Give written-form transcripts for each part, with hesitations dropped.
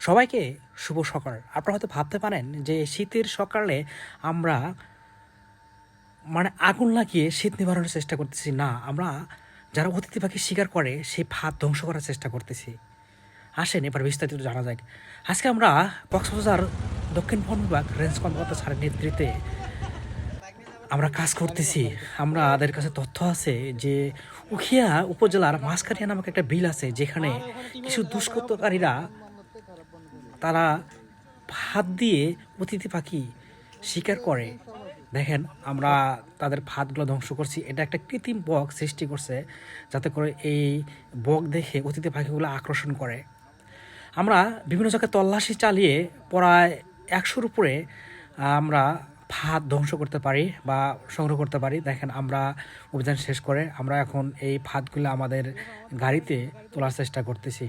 সবাইকে শুভ সকাল। আপনারা হয়তো ভাবতে পারেন যে শীতের সকালে আমরা আগুন লাগিয়ে শীত নিবারণের চেষ্টা করতেছি। না, আমরা যারা অতিথি পাখি শিকার করে সেই ফাঁদ ধ্বংস করার চেষ্টা করতেছি। আসেন এবার বিস্তারিত জানা যাক। আজকে আমরা কক্সবাজার দক্ষিণ বন বিভাগ রেঞ্জ কর্মকর্তা স্যারের নেতৃত্বে আমরা কাজ করতেছি। আমাদের কাছে তথ্য আছে যে উখিয়া উপজেলার মাঝখাটিয়া নামক একটা বিল আছে, যেখানে কিছু দুষ্কৃতকারীরা তারা ফাঁদ দিয়ে অতিথি পাখি শিকার করে। দেখেন, আমরা তাদের ফাঁদগুলো ধ্বংস করছি। এটা একটা কৃত্রিম বক সৃষ্টি করছে, যাতে করে এই বক দেখে অতিথি পাখিগুলো আকর্ষণ করে। আমরা বিভিন্ন জায়গায় তল্লাশি চালিয়ে প্রায় 100-র উপরে আমরা ফাঁদ ধ্বংস করতে পারি বা সংগ্রহ করতে পারি। দেখেন, আমরা অভিযান শেষ করে আমরা এখন এই ফাঁদগুলো আমাদের গাড়িতে তোলার চেষ্টা করতেছি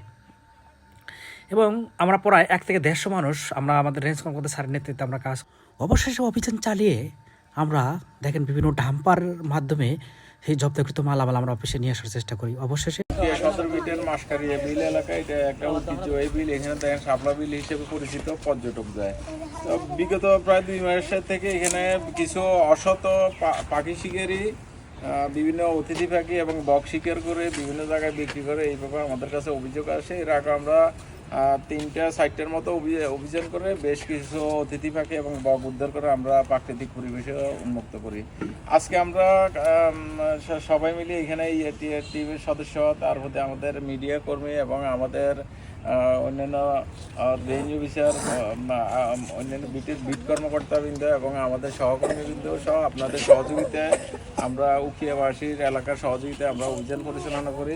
এবং আমরা প্রায় 1 থেকে 150 মানুষ আমরা আমাদের রেঞ্জ কর্মকর্তা স্যারের নেতৃত্বে আমরা কাজ। অবশেষে অভিযান চালিয়ে আমরা দেখেন বিভিন্ন ডাম্পার মাধ্যমে সেই জব্দকৃত মালামাল আমরা অফিসে নিয়ে আসার চেষ্টা করি। অবশেষে 17 বিটের মাসকারিয়া বিল এলাকা, এটা একটা ঐতিহ্যবাহী বিল। এখানে দেখেন শাপলা বিল হিসেবে পরিচিত, পর্যটক যায়। তো বিগত প্রায় 2 মাসের থেকে এখানে কিছু অসত পাখি শিকারী বিভিন্ন অতিথি পাখি এবং বক শিকার করে বিভিন্ন জায়গায় বিক্রি করে, এই ব্যাপারে আমাদের কাছে অভিযোগ আসে। এর আগে আমরা 3-4টার মতো অভিযান করে বেশ কিছু অতিথি পাখি এবং বক উদ্ধার করে আমরা প্রাকৃতিক পরিবেশে উন্মুক্ত করি। আজকে আমরা সবাই মিলে এখানে টিমের সদস্য, তার মধ্যে আমাদের মিডিয়া কর্মী এবং আমাদের অন্যান্য রেঞ্জ অফিসার, অন্যান্য বিট কর্মকর্তাবৃন্দ এবং আমাদের সহকর্মীবৃন্দ সহ আপনাদের সহযোগিতায়, আমরা উখিয়াবাসীর এলাকার সহযোগিতায় আমরা অভিযান পরিচালনা করি।